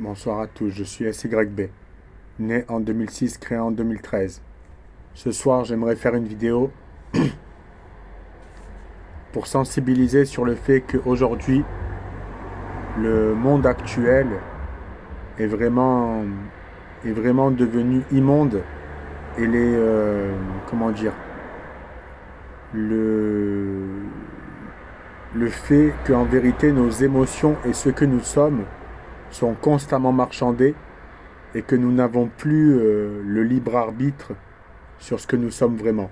Bonsoir à tous, je suis SYB, né en 2006, créé en 2013. Ce soir, j'aimerais faire une vidéo pour sensibiliser sur le fait qu'aujourd'hui, le monde actuel est vraiment, est vraiment devenu immonde et comment dire, le, le fait qu'en vérité nos émotions et ce que nous sommes sont constamment marchandés et que nous n'avons plus le libre arbitre sur ce que nous sommes vraiment.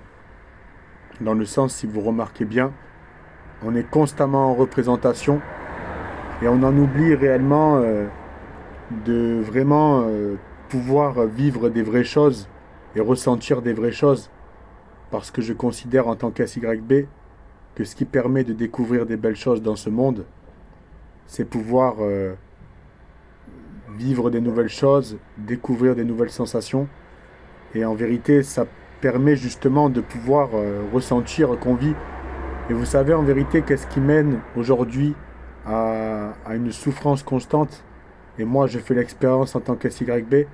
Dans le sens, si vous remarquez bien, on est constamment en représentation et on en oublie réellement de vraiment pouvoir vivre des vraies choses et ressentir des vraies choses. Parce que je considère en tant qu'SYB que ce qui permet de découvrir des belles choses dans ce monde, c'est pouvoir vivre des nouvelles choses, découvrir des nouvelles sensations. Et en vérité, ça permet justement de pouvoir ressentir qu'on vit. Et vous savez en vérité qu'est-ce qui mène aujourd'hui à une souffrance constante. Et moi, je fais l'expérience en tant qu'SYB,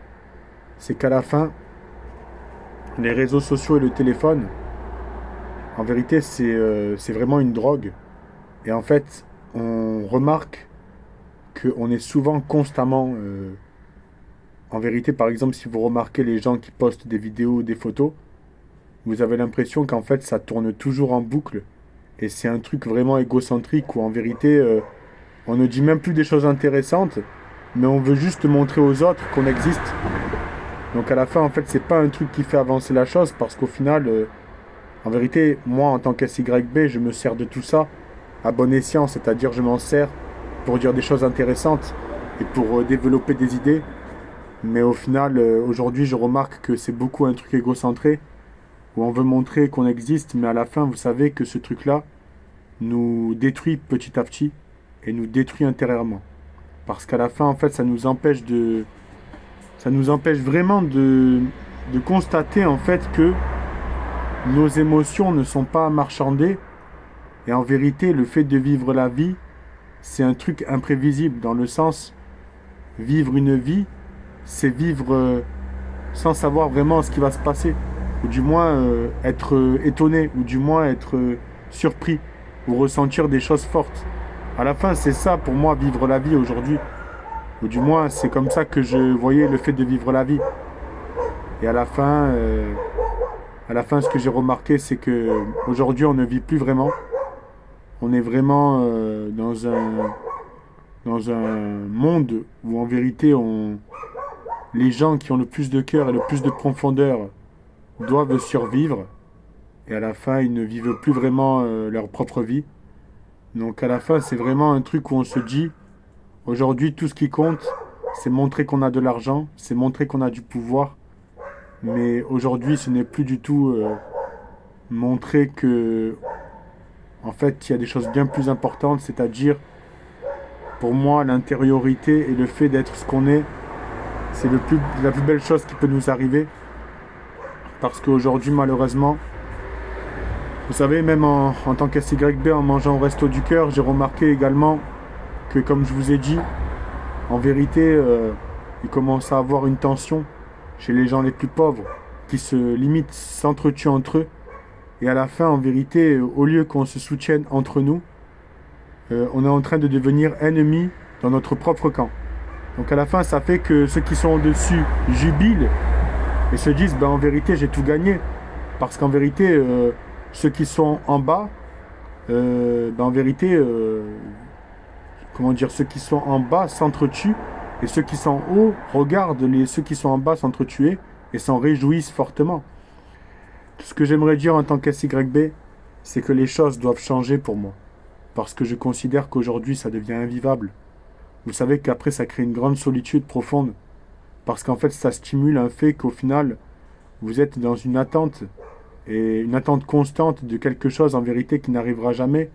c'est qu'à la fin, les réseaux sociaux et le téléphone, en vérité, c'est vraiment une drogue. Et en fait, on remarque qu'on est souvent constamment... en vérité, par exemple, si vous remarquez les gens qui postent des vidéos ou des photos, vous avez l'impression qu'en fait, ça tourne toujours en boucle. Et c'est un truc vraiment égocentrique où en vérité, on ne dit même plus des choses intéressantes, mais on veut juste montrer aux autres qu'on existe. Donc à la fin, en fait, c'est pas un truc qui fait avancer la chose parce qu'au final, en vérité, moi, en tant qu'SYB, je me sers de tout ça à bon escient, c'est-à-dire je m'en sers pour dire des choses intéressantes et pour développer des idées. Mais au final, aujourd'hui, je remarque que c'est beaucoup un truc égocentré où on veut montrer qu'on existe, mais à la fin, vous savez que ce truc-là nous détruit petit à petit et nous détruit intérieurement. Parce qu'à la fin, en fait, ça nous empêche vraiment de constater en fait que nos émotions ne sont pas marchandées et en vérité, le fait de vivre la vie, c'est un truc imprévisible dans le sens vivre une vie, c'est vivre sans savoir vraiment ce qui va se passer ou du moins être étonné ou du moins être surpris ou ressentir des choses fortes. À la fin, c'est ça pour moi vivre la vie aujourd'hui. Ou du moins, c'est comme ça que je voyais le fait de vivre la vie. Et à la fin, ce que j'ai remarqué, c'est que aujourd'hui, on ne vit plus vraiment. On est vraiment dans un monde où en vérité, les gens qui ont le plus de cœur et le plus de profondeur doivent survivre. Et à la fin, ils ne vivent plus vraiment leur propre vie. Donc à la fin, c'est vraiment un truc où on se dit, aujourd'hui, tout ce qui compte, c'est montrer qu'on a de l'argent, c'est montrer qu'on a du pouvoir. Mais aujourd'hui, ce n'est plus du tout montrer que, en fait, il y a des choses bien plus importantes, c'est-à-dire, pour moi, l'intériorité et le fait d'être ce qu'on est, c'est la plus belle chose qui peut nous arriver. Parce qu'aujourd'hui, malheureusement, vous savez, même en tant qu'SYB, en mangeant au resto du cœur, j'ai remarqué également que, comme je vous ai dit, en vérité, il commence à avoir une tension chez les gens les plus pauvres, qui se limite s'entretuent entre eux. Et à la fin, en vérité, au lieu qu'on se soutienne entre nous, on est en train de devenir ennemis dans notre propre camp. Donc à la fin, ça fait que ceux qui sont au-dessus jubilent et se disent, ben, en vérité, j'ai tout gagné. Parce qu'en vérité, ceux qui sont en bas, ben, en vérité, comment dire, ceux qui sont en bas s'entretuent et ceux qui sont en haut regardent ceux qui sont en bas s'entretuer et s'en réjouissent fortement. Tout ce que j'aimerais dire en tant qu'SYB, c'est que les choses doivent changer pour moi. Parce que je considère qu'aujourd'hui, ça devient invivable. Vous savez qu'après, ça crée une grande solitude profonde. Parce qu'en fait, ça stimule un fait qu'au final, vous êtes dans une attente, et une attente constante de quelque chose en vérité qui n'arrivera jamais.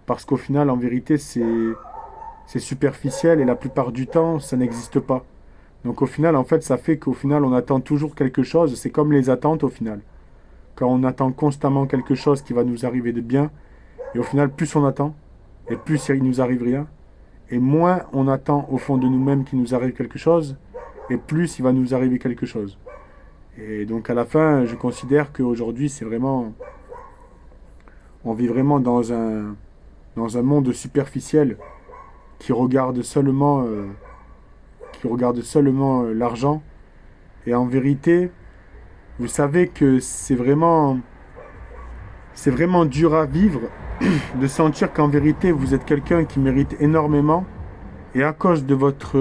Parce qu'au final, en vérité, c'est superficiel et la plupart du temps, ça n'existe pas. Donc au final, en fait, ça fait qu'au final, on attend toujours quelque chose. C'est comme les attentes au final. Quand on attend constamment quelque chose qui va nous arriver de bien, et au final, plus on attend, et plus il nous arrive rien. et moins on attend au fond de nous-mêmes qu'il nous arrive quelque chose, et plus il va nous arriver quelque chose. Et donc à la fin, je considère qu'aujourd'hui, on vit vraiment dans un monde superficiel qui regarde seulement l'argent. Et en vérité, vous savez que c'est vraiment dur à vivre de sentir qu'en vérité, vous êtes quelqu'un qui mérite énormément. Et à cause de votre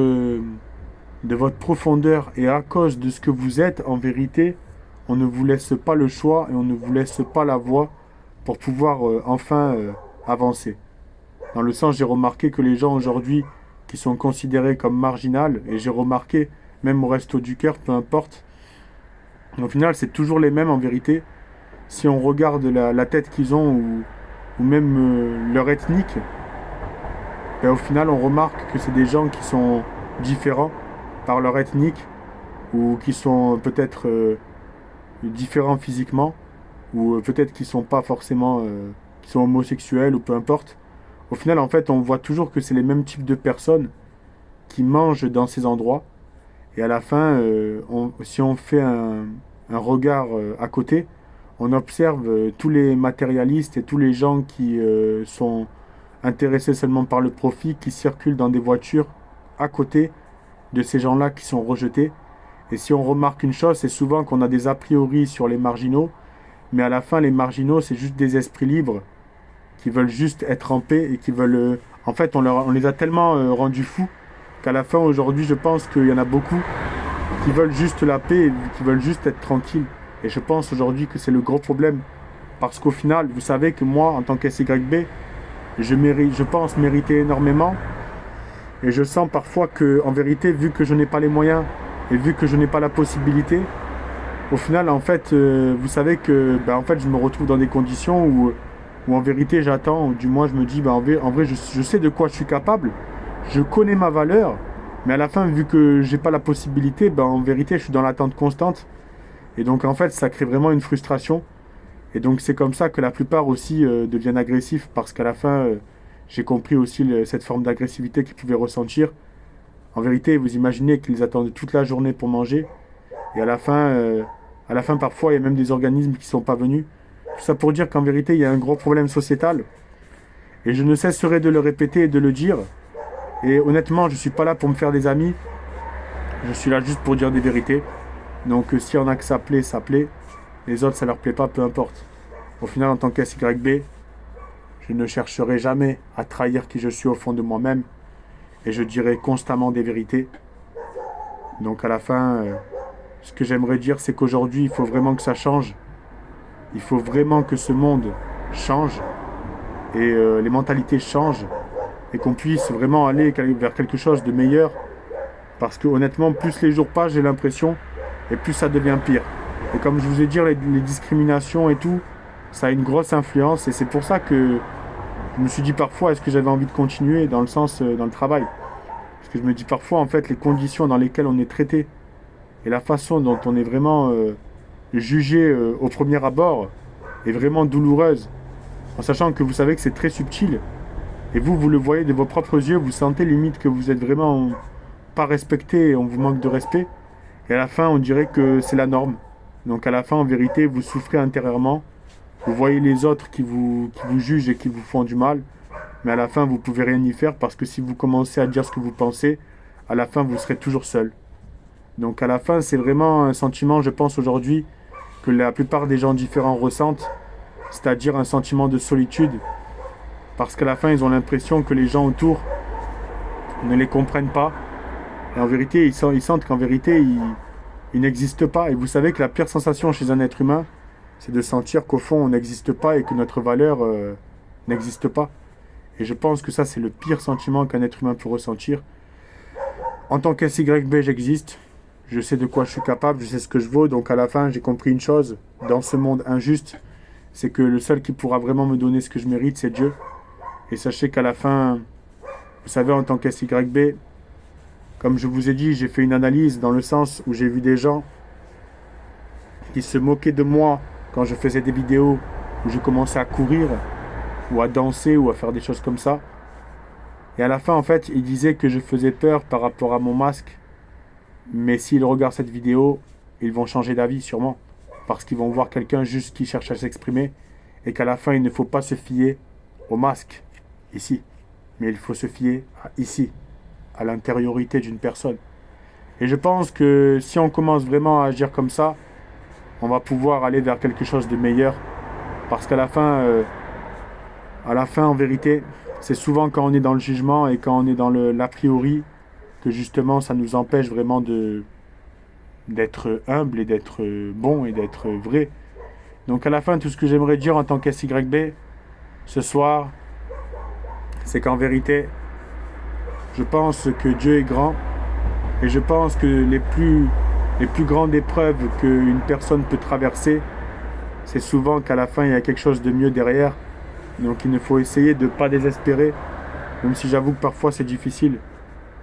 profondeur et à cause de ce que vous êtes, en vérité, on ne vous laisse pas le choix et on ne vous laisse pas la voie pour pouvoir enfin avancer. Dans le sens, j'ai remarqué que les gens aujourd'hui qui sont considérés comme marginales, et j'ai remarqué, même au resto du cœur, peu importe, au final, c'est toujours les mêmes en vérité. Si on regarde la tête qu'ils ont ou même leur ethnique, ben, au final, on remarque que c'est des gens qui sont différents par leur ethnique ou qui sont peut-être différents physiquement ou peut-être qui sont pas forcément qui sont homosexuels ou peu importe. Au final, en fait, on voit toujours que c'est les mêmes types de personnes qui mangent dans ces endroits. Et à la fin, si on fait un regard à côté, on observe tous les matérialistes et tous les gens qui sont intéressés seulement par le profit, qui circulent dans des voitures à côté de ces gens-là qui sont rejetés. Et si on remarque une chose, c'est souvent qu'on a des a priori sur les marginaux, mais à la fin, les marginaux, c'est juste des esprits libres qui veulent juste être en paix et qui veulent... en fait, on les a tellement rendus fous qu'à la fin, aujourd'hui, je pense qu'il y en a beaucoup qui veulent juste la paix et qui veulent juste être tranquilles. Et je pense aujourd'hui que c'est le gros problème. Parce qu'au final, vous savez que moi, en tant qu'SYB, je pense mériter énormément. Et je sens parfois que, en vérité, vu que je n'ai pas les moyens et vu que je n'ai pas la possibilité, au final, en fait, vous savez que en fait, je me retrouve dans des conditions où en vérité, j'attends, ou du moins, je me dis, en vrai, je sais de quoi je suis capable, je connais ma valeur, mais à la fin, vu que j'ai pas la possibilité, en vérité, je suis dans l'attente constante. Et donc, en fait, ça crée vraiment une frustration. Et donc, c'est comme ça que la plupart aussi deviennent agressifs, parce qu'à la fin, j'ai compris aussi cette forme d'agressivité qu'ils pouvaient ressentir. En vérité, vous imaginez qu'ils attendent toute la journée pour manger. Et à la fin, parfois, il y a même des organismes qui ne sont pas venus. Tout ça pour dire qu'en vérité, il y a un gros problème sociétal. Et je ne cesserai de le répéter et de le dire. Et honnêtement, je ne suis pas là pour me faire des amis. Je suis là juste pour dire des vérités. Donc, s'il y en a que ça plaît, ça plaît. Les autres, ça leur plaît pas, peu importe. Au final, en tant qu'SYB, je ne chercherai jamais à trahir qui je suis au fond de moi-même. Et je dirai constamment des vérités. Donc, à la fin... ce que j'aimerais dire, c'est qu'aujourd'hui, il faut vraiment que ça change. Il faut vraiment que ce monde change et les mentalités changent et qu'on puisse vraiment aller vers quelque chose de meilleur. Parce que honnêtement, plus les jours passent, j'ai l'impression, et plus ça devient pire. Et comme je vous ai dit, les discriminations et tout, ça a une grosse influence. Et c'est pour ça que je me suis dit parfois, est-ce que j'avais envie de continuer dans le sens, dans le travail. Parce que je me dis parfois, en fait, les conditions dans lesquelles on est traité, et la façon dont on est vraiment jugé au premier abord est vraiment douloureuse. En sachant que vous savez que c'est très subtil. Et vous le voyez de vos propres yeux, vous sentez limite que vous êtes vraiment pas respecté et on vous manque de respect. Et à la fin, on dirait que c'est la norme. Donc à la fin, en vérité, vous souffrez intérieurement. Vous voyez les autres qui vous jugent et qui vous font du mal. Mais à la fin, vous pouvez rien y faire parce que si vous commencez à dire ce que vous pensez, à la fin, vous serez toujours seul. Donc à la fin, c'est vraiment un sentiment, je pense aujourd'hui, que la plupart des gens différents ressentent, c'est-à-dire un sentiment de solitude, parce qu'à la fin, ils ont l'impression que les gens autour ne les comprennent pas, et en vérité, ils sentent qu'en vérité, ils n'existent pas. Et vous savez que la pire sensation chez un être humain, c'est de sentir qu'au fond, on n'existe pas et que notre valeur n'existe pas. Et je pense que ça, c'est le pire sentiment qu'un être humain peut ressentir. En tant qu'SYB, j'existe. Je sais de quoi je suis capable, je sais ce que je vaux. Donc à la fin, j'ai compris une chose. Dans ce monde injuste, c'est que le seul qui pourra vraiment me donner ce que je mérite, c'est Dieu. Et sachez qu'à la fin, vous savez, en tant qu'SYB, comme je vous ai dit, j'ai fait une analyse dans le sens où j'ai vu des gens qui se moquaient de moi quand je faisais des vidéos où je commençais à courir ou à danser ou à faire des choses comme ça. Et à la fin, en fait, il disait que je faisais peur par rapport à mon masque. Mais s'ils regardent cette vidéo, ils vont changer d'avis sûrement. Parce qu'ils vont voir quelqu'un juste qui cherche à s'exprimer. Et qu'à la fin, il ne faut pas se fier au masque, ici. Mais il faut se fier ici, à l'intériorité d'une personne. Et je pense que si on commence vraiment à agir comme ça, on va pouvoir aller vers quelque chose de meilleur. Parce qu'à la fin, en vérité, c'est souvent quand on est dans le jugement et quand on est dans l'a priori que justement ça nous empêche vraiment d'être humble et d'être bon et d'être vrai. Donc à la fin, tout ce que j'aimerais dire en tant qu'SYB ce soir, c'est qu'en vérité, je pense que Dieu est grand et je pense que les plus grandes épreuves qu'une personne peut traverser, c'est souvent qu'à la fin, il y a quelque chose de mieux derrière. Donc il faut essayer de ne pas désespérer, même si j'avoue que parfois c'est difficile.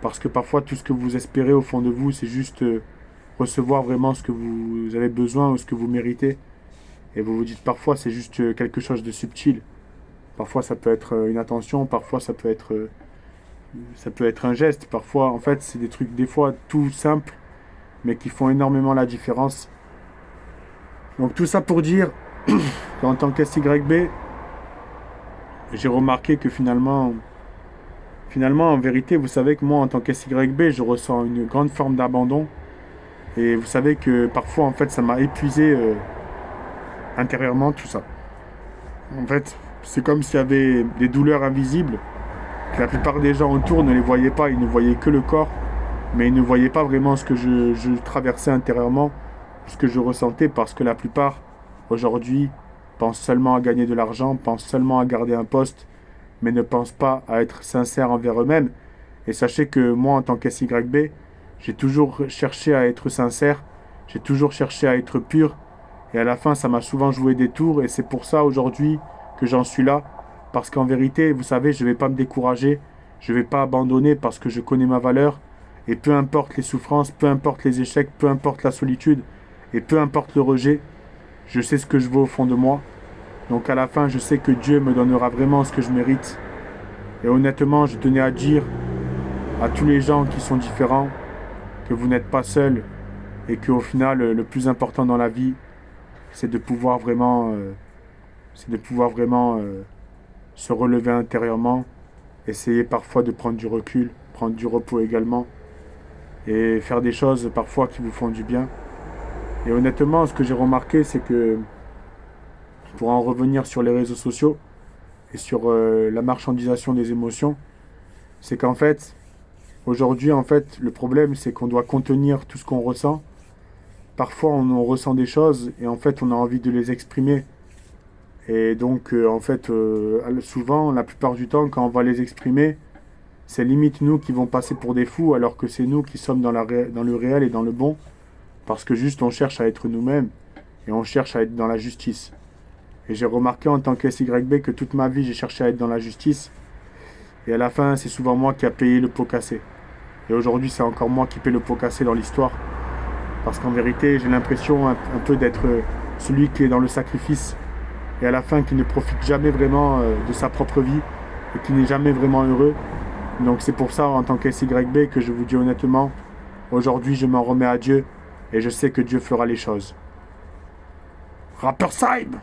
Parce que parfois tout ce que vous espérez au fond de vous, c'est juste recevoir vraiment ce que vous avez besoin ou ce que vous méritez. Et vous vous dites parfois c'est juste quelque chose de subtil. Parfois ça peut être une attention, parfois ça peut être un geste. Parfois en fait c'est des trucs des fois tout simples, mais qui font énormément la différence. Donc tout ça pour dire qu'en tant qu'SYB, j'ai remarqué que finalement, en vérité, vous savez que moi, en tant qu'SYB, je ressens une grande forme d'abandon. Et vous savez que parfois, en fait, ça m'a épuisé intérieurement, tout ça. En fait, c'est comme s'il y avait des douleurs invisibles, que la plupart des gens autour ne les voyaient pas, ils ne voyaient que le corps, mais ils ne voyaient pas vraiment ce que je traversais intérieurement, ce que je ressentais, parce que la plupart, aujourd'hui, pensent seulement à gagner de l'argent, pensent seulement à garder un poste, mais ne pensent pas à être sincères envers eux-mêmes. Et sachez que moi, en tant qu'SYB, j'ai toujours cherché à être sincère, j'ai toujours cherché à être pur, et à la fin, ça m'a souvent joué des tours, et c'est pour ça aujourd'hui que j'en suis là, parce qu'en vérité, vous savez, je ne vais pas me décourager, je ne vais pas abandonner parce que je connais ma valeur, et peu importe les souffrances, peu importe les échecs, peu importe la solitude, et peu importe le rejet, je sais ce que je veux au fond de moi. Donc à la fin, je sais que Dieu me donnera vraiment ce que je mérite. Et honnêtement, je tenais à dire à tous les gens qui sont différents que vous n'êtes pas seuls et qu'au final, le plus important dans la vie, c'est de pouvoir vraiment, se relever intérieurement, essayer parfois de prendre du recul, prendre du repos également, et faire des choses parfois qui vous font du bien. Et honnêtement, ce que j'ai remarqué, c'est que pour en revenir sur les réseaux sociaux et sur la marchandisation des émotions, c'est qu'en fait, aujourd'hui, en fait, le problème, c'est qu'on doit contenir tout ce qu'on ressent. Parfois, on ressent des choses et en fait, on a envie de les exprimer. Et donc, en fait, souvent, la plupart du temps, quand on va les exprimer, c'est limite nous qui vont passer pour des fous, alors que c'est nous qui sommes dans le réel et dans le bon, parce que juste, on cherche à être nous-mêmes et on cherche à être dans la justice. Et j'ai remarqué en tant que SYB que toute ma vie, j'ai cherché à être dans la justice. Et à la fin, c'est souvent moi qui a payé le pot cassé. Et aujourd'hui, c'est encore moi qui paie le pot cassé dans l'histoire. Parce qu'en vérité, j'ai l'impression un peu d'être celui qui est dans le sacrifice. Et à la fin, qui ne profite jamais vraiment de sa propre vie. Et qui n'est jamais vraiment heureux. Donc c'est pour ça, en tant que SYB, que je vous dis honnêtement, aujourd'hui, je m'en remets à Dieu. Et je sais que Dieu fera les choses. Rapper Saïb!